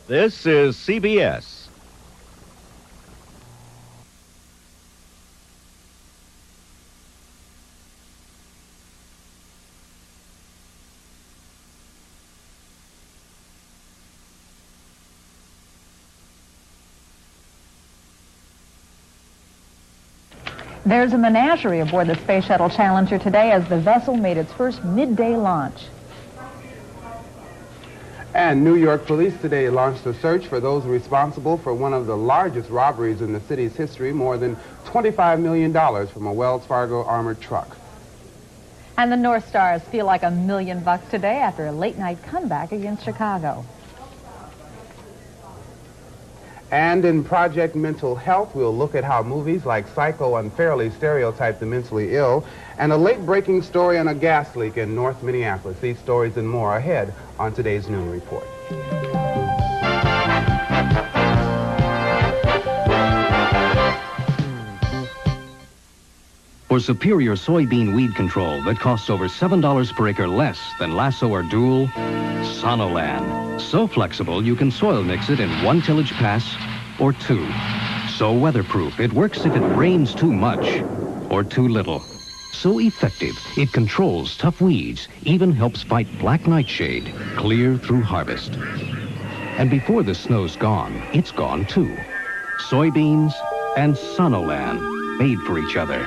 This is CBS. There's a menagerie aboard the Space Shuttle Challenger today as the vessel made its first midday launch. And New York police today launched a search for those responsible for one of the largest robberies in the city's history, more than $25 million from a Wells Fargo armored truck. And the North Stars feel like $1 million today after a late-night comeback against Chicago. And in Project Mental Health, we'll look at how movies like Psycho unfairly stereotype the mentally ill, and a late-breaking story on a gas leak in North Minneapolis. These stories and more ahead on today's Noon Report. For superior soybean weed control that costs over $7 per acre less than Lasso or Dual, Sonolan. So flexible you can soil mix it in 1 tillage pass or 2. So weatherproof it works if it rains too much or too little. So effective it controls tough weeds, even helps fight black nightshade clear through harvest. And before the snow's gone, it's gone too. Soybeans and Sonolan, made for each other.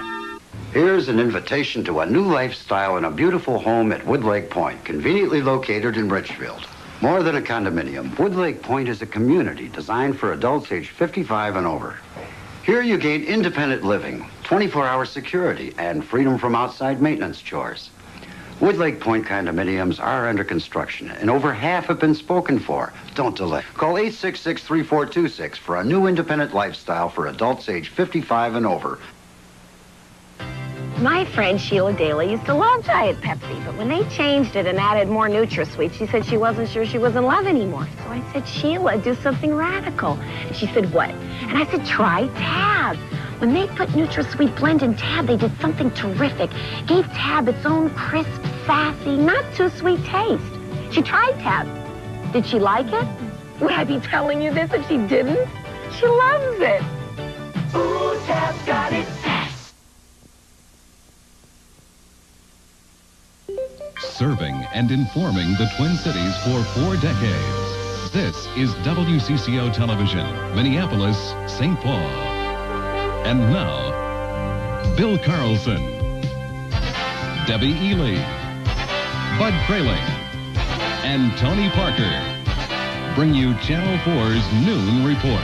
Here's an invitation to a new lifestyle in a beautiful home at Woodlake Point, conveniently located in Richfield. More than a condominium, Woodlake Point is a community designed for adults aged 55 and over. Here you gain independent living, 24-hour security, and freedom from outside maintenance chores. Woodlake Point condominiums are under construction, and over half have been spoken for. Don't delay. Call 866-3426 for a new independent lifestyle for adults aged 55 and over. My friend Sheila Daly used to love Diet Pepsi, but when they changed it and added more NutraSweet, she said she wasn't sure she was in love anymore. So I said, Sheila, do something radical. And she said, what? And I said, try Tab. When they put NutraSweet Blend in Tab, they did something terrific. Gave Tab its own crisp, sassy, not too sweet taste. She tried Tab. Did she like it? Would I be telling you this if she didn't? She loves it. Ooh, Tab's got it. Serving and informing the Twin Cities for 4 decades. This is WCCO Television, Minneapolis, St. Paul. And now, Bill Carlson, Debbie Ely, Bud Kraling, and Tony Parker bring you Channel 4's Noon Report.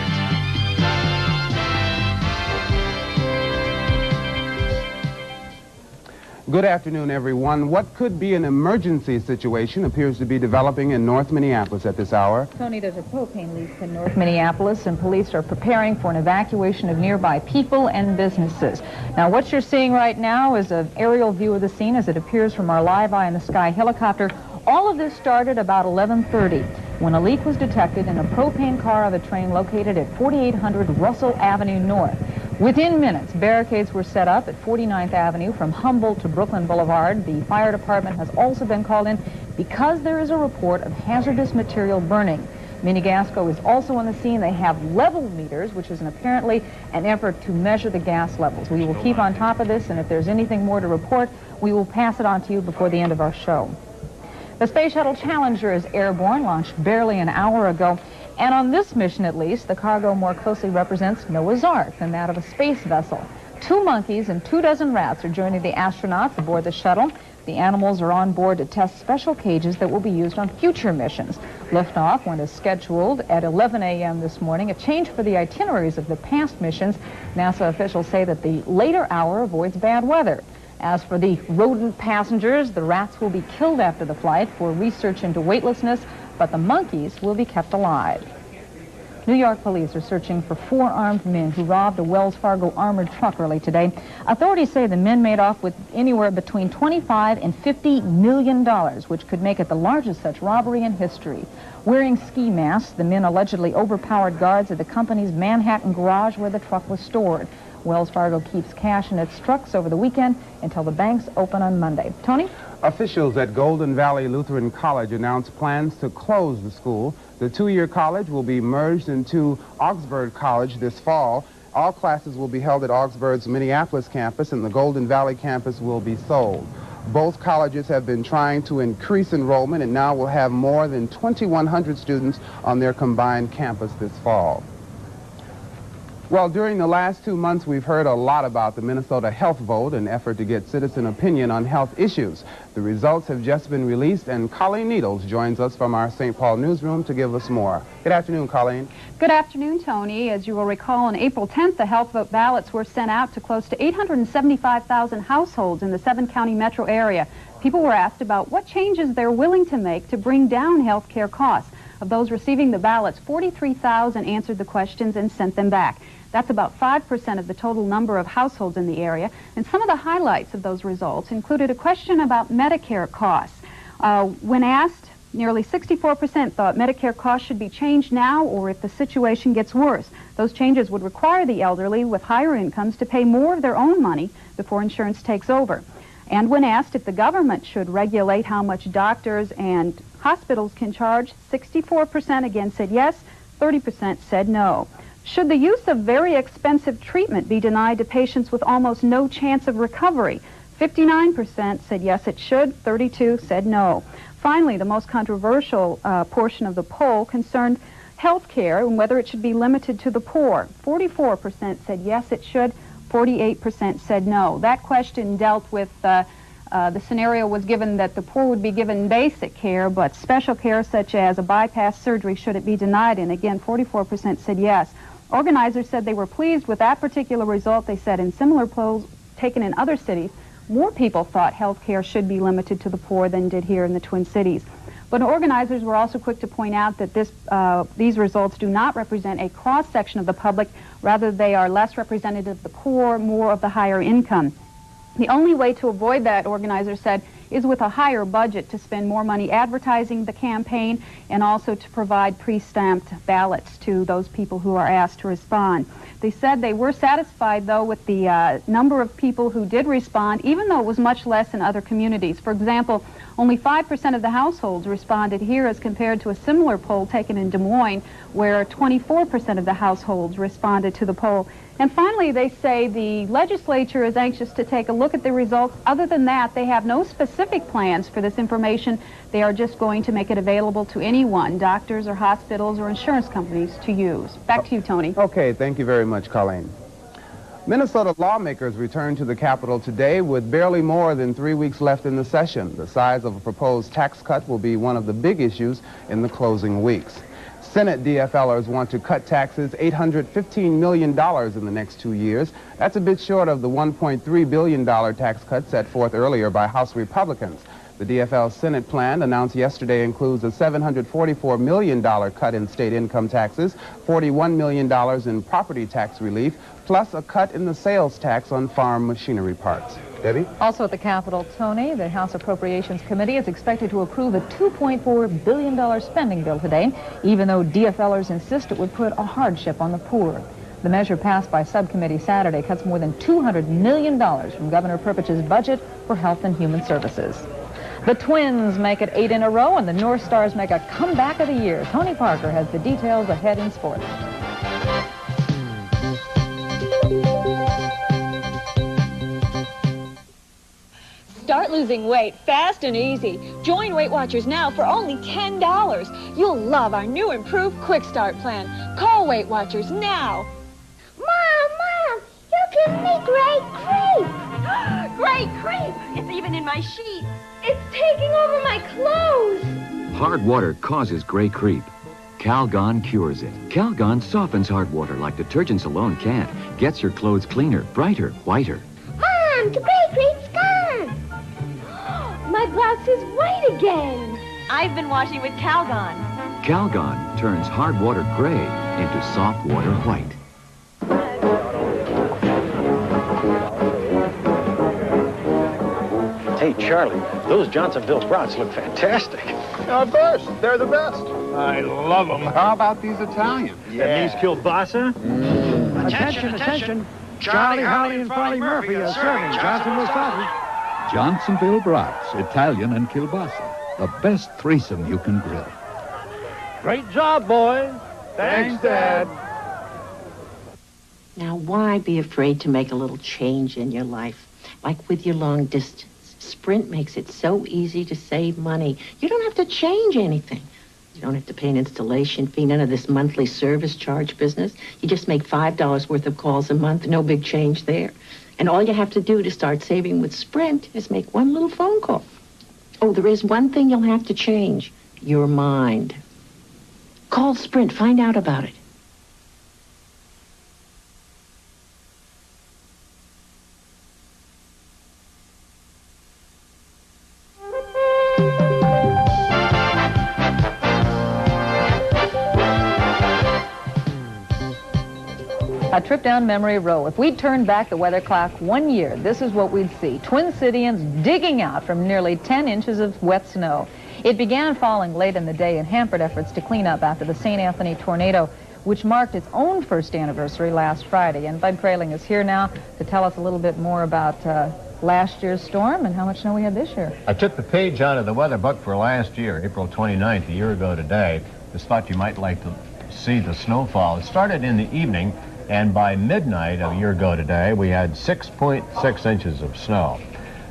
Good afternoon, everyone. What could be an emergency situation appears to be developing in North Minneapolis at this hour. Tony, there's a propane leak in North Minneapolis, and police are preparing for an evacuation of nearby people and businesses. Now, what you're seeing right now is an aerial view of the scene as it appears from our live eye in the sky helicopter. All of this started about 11:30 when a leak was detected in a propane car of a train located at 4800 Russell Avenue North. Within minutes, barricades were set up at 49th Avenue from Humboldt to Brooklyn Boulevard. The fire department has also been called in because there is a report of hazardous material burning. Minigasco is also on the scene. They have level meters, which is apparently an effort to measure the gas levels. We will keep on top of this, and if there's anything more to report, we will pass it on to you before the end of our show. The Space Shuttle Challenger is airborne, launched barely an hour ago. And on this mission, at least, the cargo more closely represents Noah's Ark than that of a space vessel. 2 monkeys and 24 rats are joining the astronauts aboard the shuttle. The animals are on board to test special cages that will be used on future missions. Liftoff went as scheduled at 11 a.m. this morning, a change for the itineraries of the past missions. NASA officials say that the later hour avoids bad weather. As for the rodent passengers, the rats will be killed after the flight for research into weightlessness, but the monkeys will be kept alive. New York police are searching for 4 armed men who robbed a Wells Fargo armored truck early today. Authorities say the men made off with anywhere between $25 and $50 million, which could make it the largest such robbery in history. Wearing ski masks, the men allegedly overpowered guards at the company's Manhattan garage where the truck was stored. Wells Fargo keeps cash in its trucks over the weekend until the banks open on Monday. Tony? Officials at Valley Lutheran College announced plans to close the school. The two-year college will be merged into Augsburg College this fall. All classes will be held at Augsburg's Minneapolis campus, and the Golden Valley campus will be sold. Both colleges have been trying to increase enrollment and now will have more than 2,100 students on their combined campus this fall. Well, during the last 2 months, we've heard a lot about the Minnesota Health Vote, an effort to get citizen opinion on health issues. The results have just been released, and Colleen Needles joins us from our St. Paul newsroom to give us more. Good afternoon, Colleen. Good afternoon, Tony. As you will recall, on April 10th, the health vote ballots were sent out to close to 875,000 households in the 7-county metro area. People were asked about what changes they're willing to make to bring down health care costs. Of those receiving the ballots, 43,000 answered the questions and sent them back. That's about 5% of the total number of households in the area. And some of the highlights of those results included a question about Medicare costs. When asked, nearly 64% thought Medicare costs should be changed now or if the situation gets worse. Those changes would require the elderly with higher incomes to pay more of their own money before insurance takes over. And when asked if the government should regulate how much doctors and hospitals can charge, 64% again said yes, 30% said no. Should the use of very expensive treatment be denied to patients with almost no chance of recovery? 59% said yes, it should. 32% said no. Finally, the most controversial portion of the poll concerned health care and whether it should be limited to the poor. 44% said yes, it should. 48% said no. That question dealt with the scenario was given that the poor would be given basic care, but special care such as a bypass surgery, should it be denied? And again, 44% said yes. Organizers said they were pleased with that particular result. They said in similar polls taken in other cities, more people thought health care should be limited to the poor than did here in the Twin Cities. But organizers were also quick to point out that these results do not represent a cross-section of the public. Rather, they are less representative of the poor, more of the higher income. The only way to avoid that, organizers said, is with a higher budget to spend more money advertising the campaign and also to provide pre-stamped ballots to those people who are asked to respond. They said they were satisfied, though, with the number of people who did respond, even though it was much less in other communities. For example, only 5% of the households responded here as compared to a similar poll taken in Des Moines, where 24% of the households responded to the poll. And finally, they say the legislature is anxious to take a look at the results. Other than that, they have no specific plans for this information. They are just going to make it available to anyone, doctors or hospitals or insurance companies, to use. Back to you, Tony. Okay, thank you very much, Colleen. Minnesota lawmakers returned to the Capitol today with barely more than 3 weeks left in the session. The size of a proposed tax cut will be one of the big issues in the closing weeks. Senate DFLers want to cut taxes $815 million in the next 2 years. That's a bit short of the $1.3 billion tax cut set forth earlier by House Republicans. The DFL Senate plan announced yesterday includes a $744 million cut in state income taxes, $41 million in property tax relief, plus a cut in the sales tax on farm machinery parts. Debbie? Also at the Capitol, Tony, the House Appropriations Committee is expected to approve a $2.4 billion spending bill today, even though DFLers insist it would put a hardship on the poor. The measure passed by subcommittee Saturday cuts more than $200 million from Governor Perpich's budget for health and human services. The Twins make it 8 in a row, and the North Stars make a comeback of the year. Tony Parker has the details ahead in sports. Start losing weight fast and easy. Join Weight Watchers now for only $10. You'll love our new improved Quick Start plan. Call Weight Watchers now. Mom, you give me great crepe. Great creep! It's even in my sheets. It's taking over my clothes. Hard water causes gray creep. Calgon cures it. Calgon softens hard water like detergents alone can't. Gets your clothes cleaner, brighter, whiter. Mom, the gray creep's gone. My blouse is white again. I've been washing with Calgon. Calgon turns hard water gray into soft water white. Hey, Charlie, those Johnsonville brats look fantastic. Of course, they're the best. I love them. How about these Italians? Yeah. And these kielbasa? Attention, attention. Charlie, Holly, and Polly Murphy are serving Johnsonville sausage. Johnsonville brats, Italian and kielbasa. The best threesome you can grill. Great job, boys. Thanks, Dad. Now, why be afraid to make a little change in your life? Like with your long distance. Sprint makes it so easy to save money. You don't have to change anything. You don't have to pay an installation fee, none of this monthly service charge business. You just make $5 worth of calls a month, no big change there. And all you have to do to start saving with Sprint is make one little phone call. Oh, there is one thing you'll have to change. Your mind. Call Sprint, find out about it. A trip down memory row. If we'd turned back the weather clock 1 year, this is what we'd see. Twin Cityans digging out from nearly 10 inches of wet snow. It began falling late in the day and hampered efforts to clean up after the St. Anthony tornado, which marked its own first anniversary last Friday. And Bud Kraling is here now to tell us a little bit more about last year's storm and how much snow we had this year. I took the page out of the weather book for last year, April 29th, a year ago today. Just thought you might like to see the snowfall. It started in the evening, and by midnight of a year ago today, we had 6.6 inches of snow.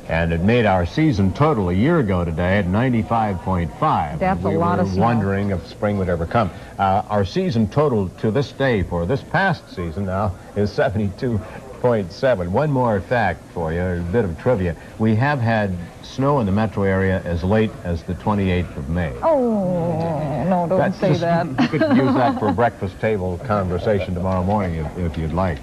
And it made our season total a year ago today at 95.5. That's a lot of snow. We were wondering if spring would ever come. Our season total to this day for this past season now is 72.7. One more fact for you, a bit of trivia. We have had snow in the metro area as late as the 28th of May. Oh, no, don't say that. You could use that for a breakfast table conversation tomorrow morning if you'd like.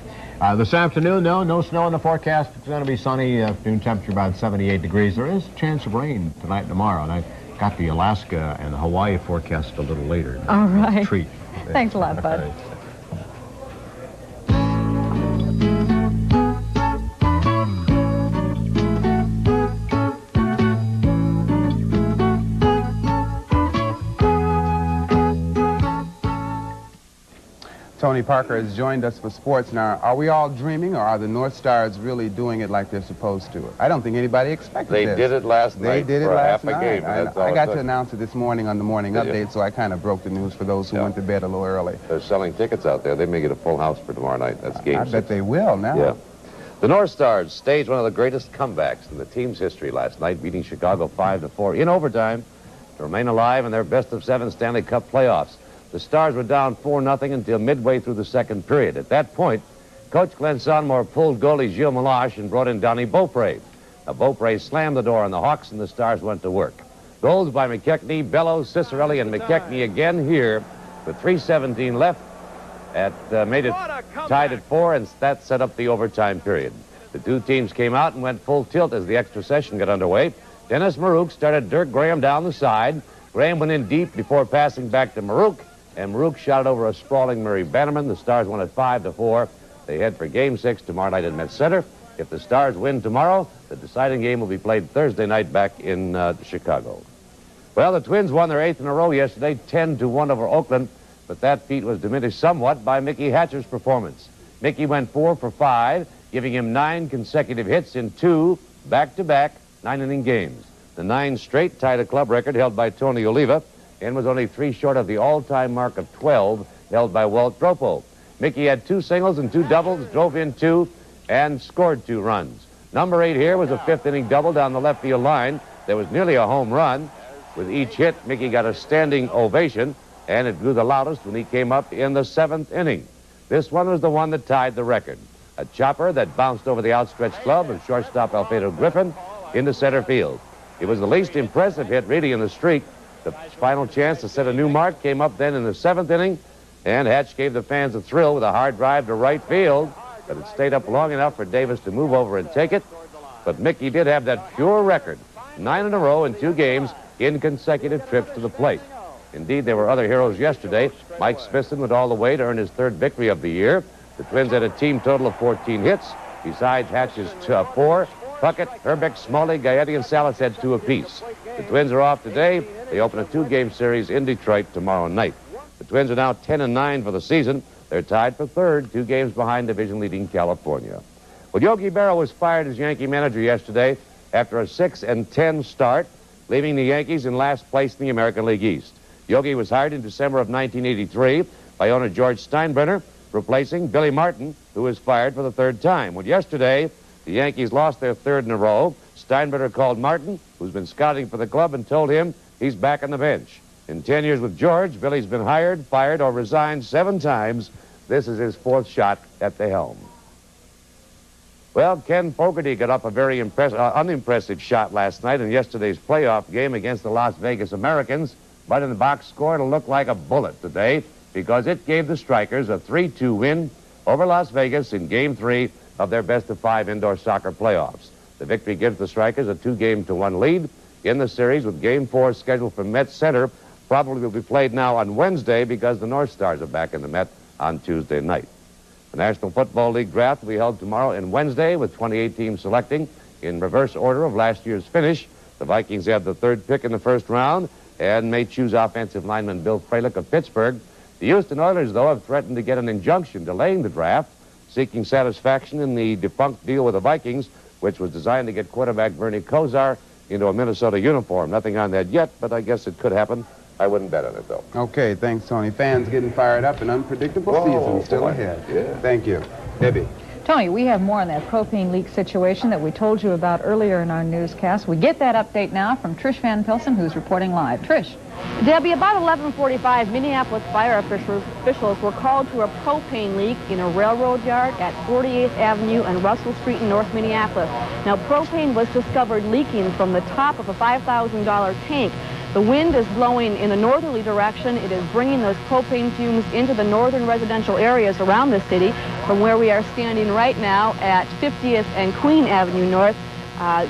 This afternoon, no snow in the forecast. It's going to be sunny. Afternoon temperature about 78 degrees. There is a chance of rain tonight and tomorrow. And I got the Alaska and the Hawaii forecast a little later. All right. Treat. Thanks a lot, Bud. Tony Parker has joined us for sports. Now, are we all dreaming, or are the North Stars really doing it like they're supposed to? I don't think anybody expected this. They did it last night. They did it last night. Game, I got to announce it this morning on the morning update, so I kind of broke the news for those who went to bed a little early. They're selling tickets out there. They may get a full house for tomorrow night. That's game 6. I bet they will now. Yeah. The North Stars staged one of the greatest comebacks in the team's history last night, beating Chicago 5-4 in overtime to remain alive in their best-of-7 Stanley Cup playoffs. The Stars were down 4-0 until midway through the second period. At that point, Coach Glenn Sonmore pulled goalie Gilles Meloche and brought in Donnie Beaupre. Now, Beaupre slammed the door on the Hawks, and the Stars went to work. Goals by McKechnie, Bellows, Cicerelli, and McKechnie again here with 3:17 left. Made it tied at 4, and that set up the overtime period. The two teams came out and went full tilt as the extra session got underway. Dennis Marouk started Dirk Graham down the side. Graham went in deep before passing back to Marouk, and Marouk shot over a sprawling Murray Bannerman. The Stars won at 5-4. They head for Game 6 tomorrow night at Met Center. If the Stars win tomorrow, the deciding game will be played Thursday night back in Chicago. Well, the Twins won their 8th in a row yesterday, 10-1 over Oakland, but that feat was diminished somewhat by Mickey Hatcher's performance. Mickey went 4 for 5, giving him 9 consecutive hits in 2 back-to-back 9-inning games. The 9 straight tied a club record held by Tony Oliva, and was only 3 short of the all-time mark of 12 held by Walt Dropo. Mickey had 2 singles and 2 doubles, drove in 2, and scored 2 runs. Number 8 here was a 5th-inning double down the left field line. There was nearly a home run. With each hit, Mickey got a standing ovation, and it grew the loudest when he came up in the 7th inning. This one was the one that tied the record. A chopper that bounced over the outstretched glove of shortstop Alfredo Griffin into center field. It was the least impressive hit really in the streak. The final chance to set a new mark came up then in the 7th inning, and Hatch gave the fans a thrill with a hard drive to right field, but it stayed up long enough for Davis to move over and take it. But Mickey did have that pure record, 9 in a row in 2 games in consecutive trips to the plate. Indeed, there were other heroes yesterday. Mike Smithson went all the way to earn his 3rd victory of the year. The Twins had a team total of 14 hits, besides Hatch's 4. Puckett, Herbeck, Smalley, Gaetti, and Salas had 2 apiece. The Twins are off today. They open a 2-game series in Detroit tomorrow night. The Twins are now 10-9 for the season. They're tied for third, 2 games behind division-leading California. Well, Yogi Berra was fired as Yankee manager yesterday after a 6-10 start, leaving the Yankees in last place in the American League East. Yogi was hired in December of 1983 by owner George Steinbrenner, replacing Billy Martin, who was fired for the 3rd time. Well, yesterday, the Yankees lost their 3rd in a row. Steinbrenner called Martin, who's been scouting for the club, and told him he's back on the bench. In 10 years with George, Billy's been hired, fired, or resigned 7 times. This is his 4th shot at the helm. Well, Ken Fogarty got up a very unimpressive shot last night in yesterday's playoff game against the Las Vegas Americans, but in the box score, it'll look like a bullet today because it gave the Strikers a 3-2 win over Las Vegas in Game 3 of their best-of-5 indoor soccer playoffs. The victory gives the Strikers a 2-1 lead in the series, with Game 4 scheduled for Met Center. Probably will be played now on Wednesday because the North Stars are back in the Met on Tuesday night. The National Football League draft will be held tomorrow and Wednesday, with 28 teams selecting in reverse order of last year's finish. The Vikings have the 3rd pick in the 1st round and may choose offensive lineman Bill Fralick of Pittsburgh. The Houston Oilers, though, have threatened to get an injunction delaying the draft, seeking satisfaction in the defunct deal with the Vikings, which was designed to get quarterback Bernie Kosar into a Minnesota uniform. Nothing on that yet, but I guess it could happen. I wouldn't bet on it, though. Okay, thanks, Tony. Fans getting fired up. An unpredictable season still ahead. Yeah. Thank you. Debbie. Tony, we have more on that propane leak situation that we told you about earlier in our newscast. We get that update now from Trish Van Pilsen, who's reporting live. Trish. Debbie, about 11:45, Minneapolis fire officials were called to a propane leak in a railroad yard at 48th Avenue and Russell Street in North Minneapolis. Now, propane was discovered leaking from the top of a $5,000 tank. The wind is blowing in a northerly direction. It is bringing those propane fumes into the northern residential areas around the city. From where we are standing right now at 50th and Queen Avenue North,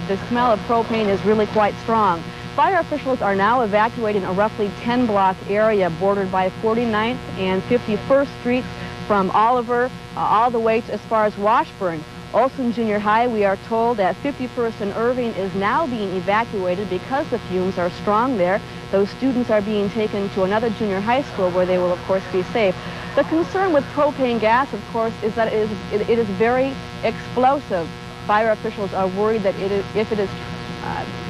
the smell of propane is really quite strong. Fire officials are now evacuating a roughly 10-block area bordered by 49th and 51st Streets from Oliver all the way as far as Washburn. Olson Junior High, we are told that 51st and Irving is now being evacuated because the fumes are strong there. Those students are being taken to another junior high school where they will, of course, be safe. The concern with propane gas, of course, is that it is very explosive. Fire officials are worried that if it is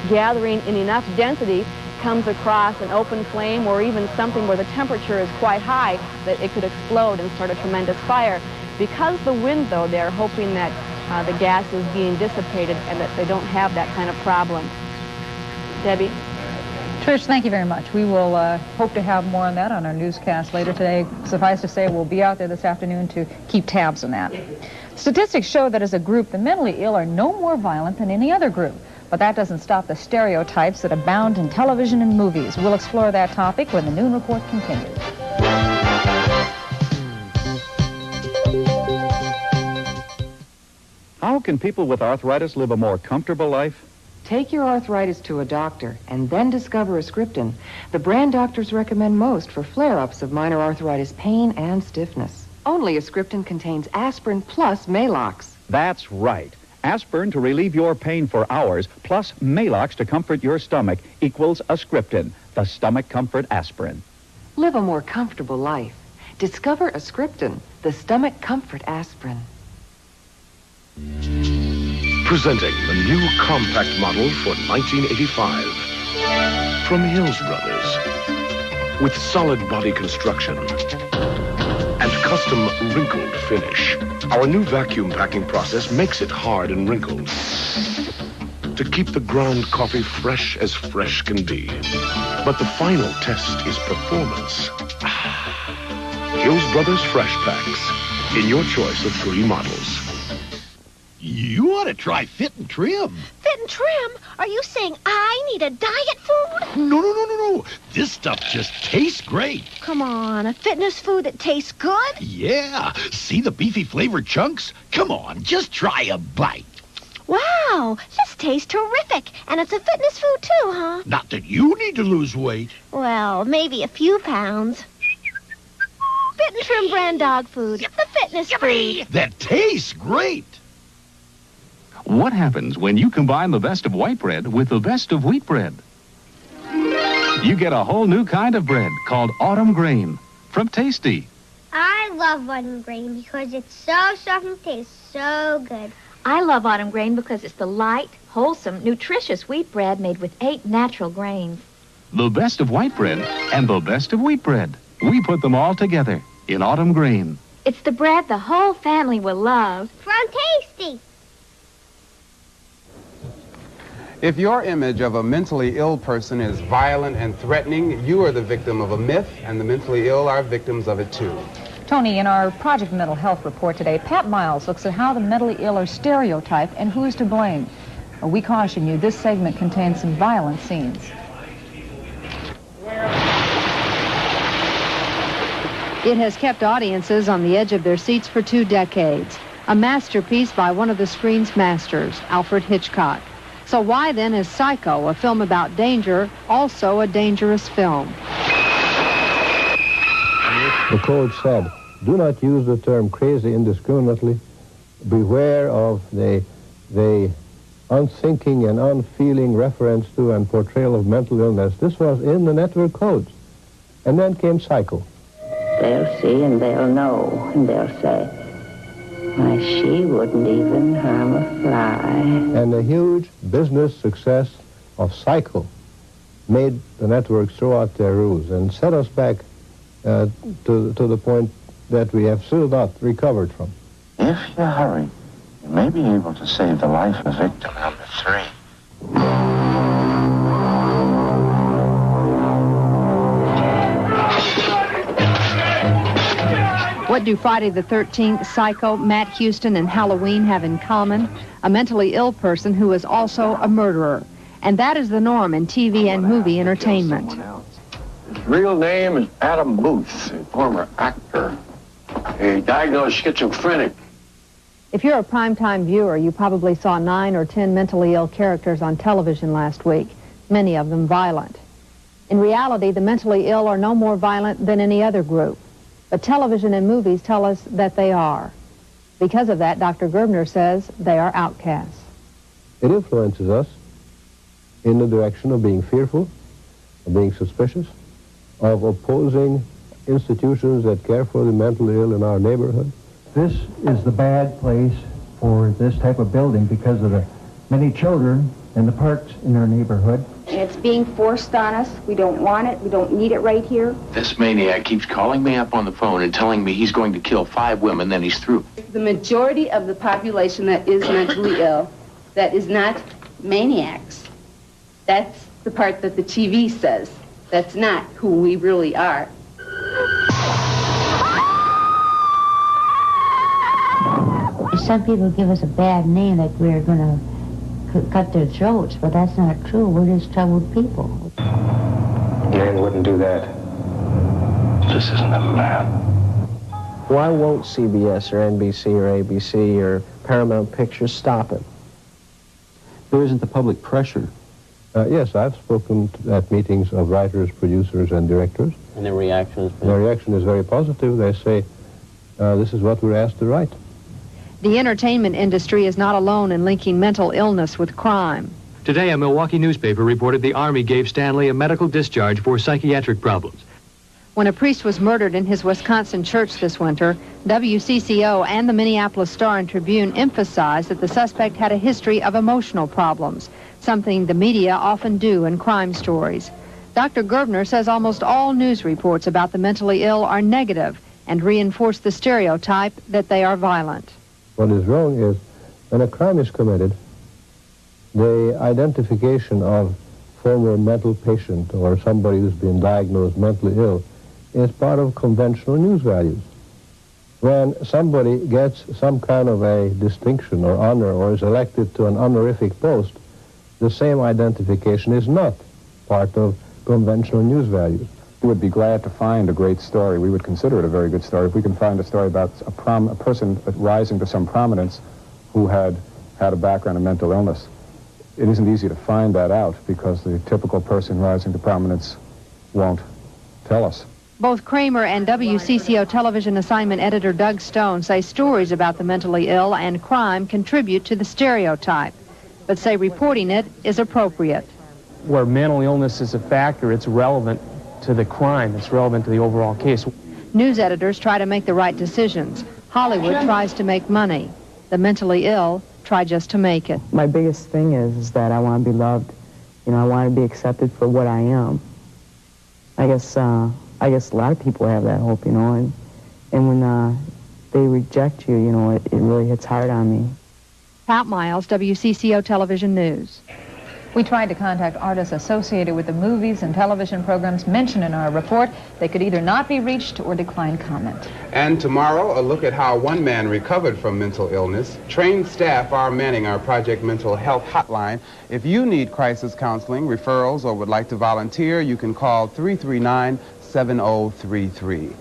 gathering in enough density, comes across an open flame or even something where the temperature is quite high, that it could explode and start a tremendous fire. Because the wind, though, they're hoping that the gas is being dissipated and that they don't have that kind of problem. Debbie? Trish, thank you very much. We will hope to have more on that on our newscast later today. Suffice to say, we'll be out there this afternoon to keep tabs on that. Statistics show that as a group, the mentally ill are no more violent than any other group. But that doesn't stop the stereotypes that abound in television and movies. We'll explore that topic when the Noon Report continues. How can people with arthritis live a more comfortable life? Take your arthritis to a doctor and then discover Ascriptin, the brand doctors recommend most for flare-ups of minor arthritis pain and stiffness. Only Ascriptin contains aspirin plus Maalox. That's right. Aspirin to relieve your pain for hours, plus Maalox to comfort your stomach, equals Ascriptin, the stomach comfort aspirin. Live a more comfortable life. Discover Ascriptin, the stomach comfort aspirin. Presenting the new compact model for 1985. From Hills Brothers. With solid body construction and custom wrinkled finish. Our new vacuum packing process makes it hard and wrinkled to keep the ground coffee fresh as fresh can be. But the final test is performance. Hills Brothers Fresh Packs, in your choice of 3 models. You ought to try Fit and Trim. Fit and Trim? Are you saying I need a diet food? No. This stuff just tastes great. Come on, a fitness food that tastes good? Yeah. See the beefy flavored chunks? Come on, just try a bite. Wow, this tastes terrific. And it's a fitness food too, huh? Not that you need to lose weight. Well, maybe a few pounds. Fit and Trim brand dog food. The fitness food. That tastes great. What happens when you combine the best of white bread with the best of wheat bread? You get a whole new kind of bread called autumn grain from Taystee. I love autumn grain because it's so soft and tastes so good. I love autumn grain because it's the light, wholesome, nutritious wheat bread made with 8 natural grains. The best of white bread and the best of wheat bread. We put them all together in autumn grain. It's the bread the whole family will love. From Taystee. If your image of a mentally ill person is violent and threatening, you are the victim of a myth, and the mentally ill are victims of it too. Tony, in our Project Mental Health report today, Pat Miles looks at how the mentally ill are stereotyped and who is to blame. We caution you, this segment contains some violent scenes. It has kept audiences on the edge of their seats for 2 decades. A masterpiece by one of the screen's masters, Alfred Hitchcock. So why then is Psycho, a film about danger, also a dangerous film? The code said, do not use the term crazy indiscriminately. Beware of the unthinking and unfeeling reference to and portrayal of mental illness. This was in the network codes. And then came Psycho. They'll see and they'll know, and they'll say, why, she wouldn't even harm a fly. And the huge business success of Psycho made the networks throw out their rules and set us back to the point that we have still not recovered from. If you hurry, you may be able to save the life of victim number 3. What do Friday the 13th, Psycho, Matt Houston, and Halloween have in common? A mentally ill person who is also a murderer. And that is the norm in TV and movie entertainment. His real name is Adam Booth, a former actor, a diagnosed schizophrenic. If you're a primetime viewer, you probably saw 9 or 10 mentally ill characters on television last week, many of them violent. In reality, the mentally ill are no more violent than any other group. But television and movies tell us that they are. Because of that, Dr. Gerbner says they are outcasts. It influences us in the direction of being fearful, of being suspicious, of opposing institutions that care for the mentally ill in our neighborhood. This is the bad place for this type of building because of the many children in the parks in our neighborhood. It's being forced on us. We don't want it. We don't need it right here. This maniac keeps calling me up on the phone and telling me he's going to kill 5 women, then he's through. The majority of the population that is mentally ill, that is not maniacs. That's the part that the TV says. That's not who we really are. Some people give us a bad name that we're going to cut their throats, but that's not true. We're just troubled people. Man wouldn't do that. This isn't a lab. Why won't CBS or NBC or ABC or Paramount Pictures stop it? There isn't the public pressure. Yes, I've spoken at meetings of writers, producers, and directors. And their reaction is? Their reaction is very positive. They say, this is what we're asked to write. The entertainment industry is not alone in linking mental illness with crime. Today, a Milwaukee newspaper reported the Army gave Stanley a medical discharge for psychiatric problems. When a priest was murdered in his Wisconsin church this winter, WCCO and the Minneapolis Star and Tribune emphasized that the suspect had a history of emotional problems, something the media often do in crime stories. Dr. Gerbner says almost all news reports about the mentally ill are negative and reinforce the stereotype that they are violent. What is wrong is when a crime is committed, the identification of former mental patient or somebody who's been diagnosed mentally ill is part of conventional news values. When somebody gets some kind of a distinction or honor or is elected to an honorific post, the same identification is not part of conventional news values. We would be glad to find a great story. We would consider it a very good story if we can find a story about a person rising to some prominence who had a background in mental illness. It isn't easy to find that out because the typical person rising to prominence won't tell us. Both Kramer and WCCO television assignment editor Doug Stone say stories about the mentally ill and crime contribute to the stereotype, but say reporting it is appropriate. Where mental illness is a factor, it's relevant to the crime. It's relevant to the overall case. News editors try to make the right decisions. Hollywood tries to make money. The mentally ill try just to make it. My biggest thing is that I want to be loved. You know, I want to be accepted for what I am. I guess a lot of people have that hope, you know, and when they reject you, you know, it really hits hard on me. Pat Miles, WCCO Television News. We tried to contact artists associated with the movies and television programs mentioned in our report. They could either not be reached or decline comment. And tomorrow, a look at how one man recovered from mental illness. Trained staff are manning our Project Mental Health hotline. If you need crisis counseling, referrals, or would like to volunteer, you can call 339-7033.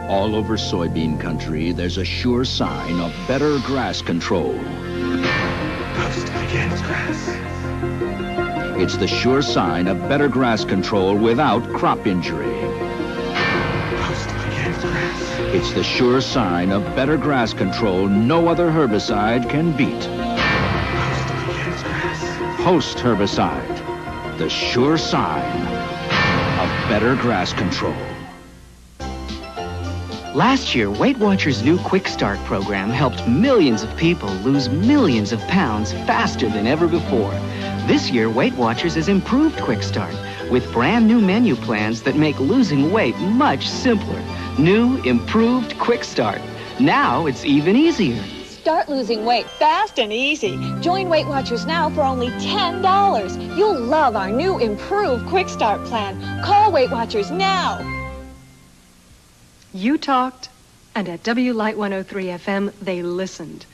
All over soybean country, there's a sure sign of better grass control. Post against grass. It's the sure sign of better grass control without crop injury. Post against grass. It's the sure sign of better grass control no other herbicide can beat. Post against grass. Host herbicide, the sure sign of better grass control. Last year, Weight Watchers' new Quick Start program helped millions of people lose millions of pounds faster than ever before. This year, Weight Watchers has improved Quick Start with brand new menu plans that make losing weight much simpler. New, improved Quick Start. Now it's even easier. Start losing weight fast and easy. Join Weight Watchers now for only $10. You'll love our new improved Quick Start plan. Call Weight Watchers now. You talked, and at W Light 103 FM, they listened.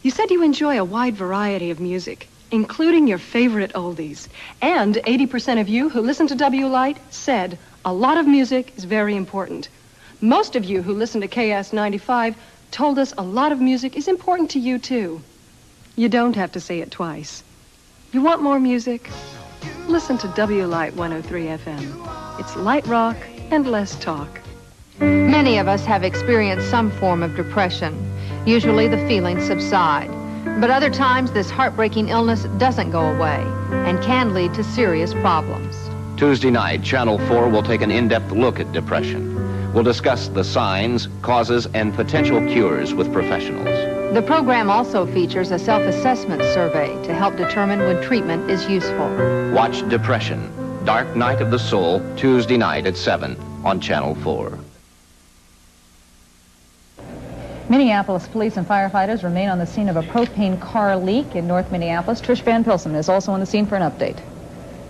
You said you enjoy a wide variety of music, including your favorite oldies. And 80% of you who listen to W Light said a lot of music is very important. Most of you who listen to KS 95 told us a lot of music is important to you, too. You don't have to say it twice. You want more music? Listen to W Light 103 FM. It's light rock and less talk. Many of us have experienced some form of depression. Usually the feelings subside. But other times this heartbreaking illness doesn't go away and can lead to serious problems. Tuesday night, Channel 4 will take an in-depth look at depression. We'll discuss the signs, causes, and potential cures with professionals. The program also features a self-assessment survey to help determine when treatment is useful. Watch Depression, Dark Night of the Soul, Tuesday night at 7 on Channel 4. Minneapolis police and firefighters remain on the scene of a propane car leak in North Minneapolis. Trish Van Pilsen is also on the scene for an update.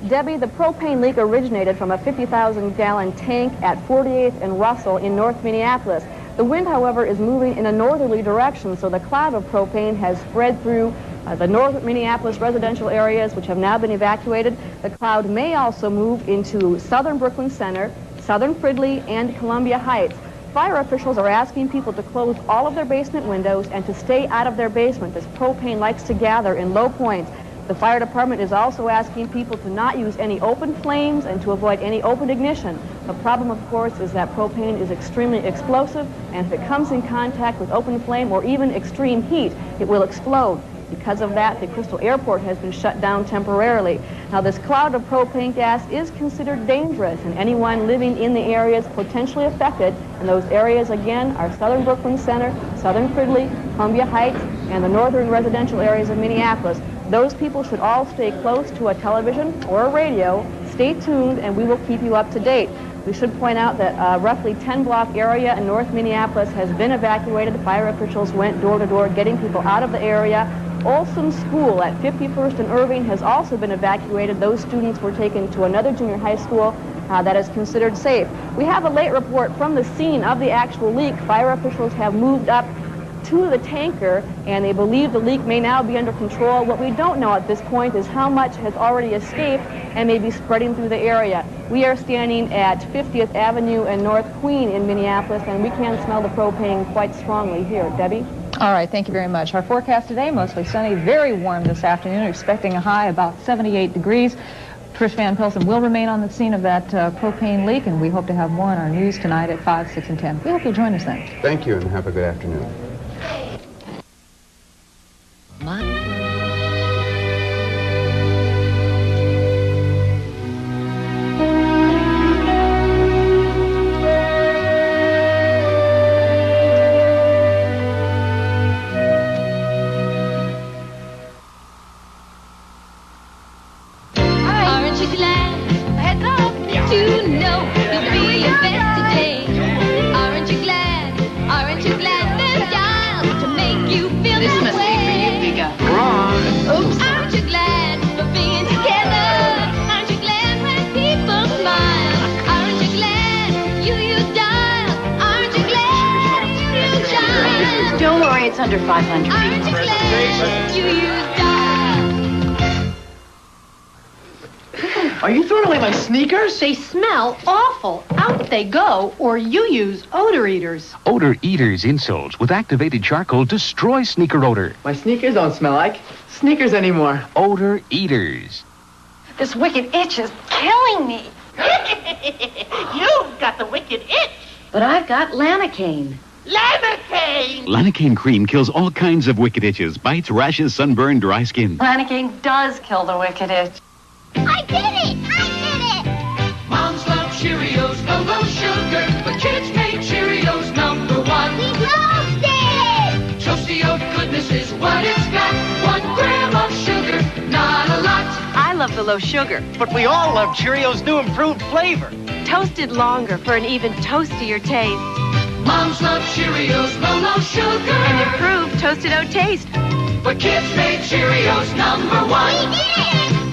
Debbie, the propane leak originated from a 50,000-gallon tank at 48th and Russell in North Minneapolis. The wind, however, is moving in a northerly direction, so the cloud of propane has spread through the North Minneapolis residential areas, which have now been evacuated. The cloud may also move into southern Brooklyn Center, southern Fridley, and Columbia Heights. Fire officials are asking people to close all of their basement windows and to stay out of their basement, as propane likes to gather in low points. The fire department is also asking people to not use any open flames and to avoid any open ignition. The problem, of course, is that propane is extremely explosive, and if it comes in contact with open flame or even extreme heat, it will explode. Because of that, the Crystal Airport has been shut down temporarily. Now, this cloud of propane gas is considered dangerous, and anyone living in the areas potentially affected, and those areas, again, are southern Brooklyn Center, southern Fridley, Columbia Heights, and the northern residential areas of Minneapolis. Those people should all stay close to a television or a radio. Stay tuned, and we will keep you up to date. We should point out that a roughly 10-block area in North Minneapolis has been evacuated. Fire officials went door to door getting people out of the area. Olson School at 51st and Irving has also been evacuated. Those students were taken to another junior high school that is considered safe. We have a late report from the scene of the actual leak. Fire officials have moved up to the tanker, and they believe the leak may now be under control. What we don't know at this point is how much has already escaped and may be spreading through the area. We are standing at 50th Avenue and North Queen in Minneapolis, and we can smell the propane quite strongly here. Debbie? All right, thank you very much. Our forecast today, mostly sunny, very warm this afternoon, expecting a high about 78 degrees. Trish Van Pilsen will remain on the scene of that propane leak, and we hope to have more in our news tonight at 5, 6, and 10. We hope you'll join us then. Thank you, and have a good afternoon. This must be for you, Bigga. Wrong. Oops. Aren't you glad for being together? Aren't you glad when people smile? Aren't you glad you dial? Aren't you glad you shine? Don't worry, it's under 500. Aren't you glad you dial? Are you throwing away my sneakers? They smell awful. Out they go, or you use odor eaters. Odor Eaters insoles with activated charcoal destroy sneaker odor. My sneakers don't smell like sneakers anymore. Odor Eaters. This wicked itch is killing me. You've got the wicked itch. But I've got Lanacane. Lanacane! Lanacane cream kills all kinds of wicked itches, bites, rashes, sunburn, dry skin. Lanacane does kill the wicked itch. I did it! I did it! Moms love Cheerios, no low sugar, but kids make Cheerios number one. We roasted! Toasty oat goodness is what it's got. 1 gram of sugar, not a lot. I love the low sugar. But we all love Cheerios' new improved flavor. Toasted longer for an even toastier taste. Moms love Cheerios, no low sugar. An improved toasted oat taste. But kids make Cheerios number one. We did it!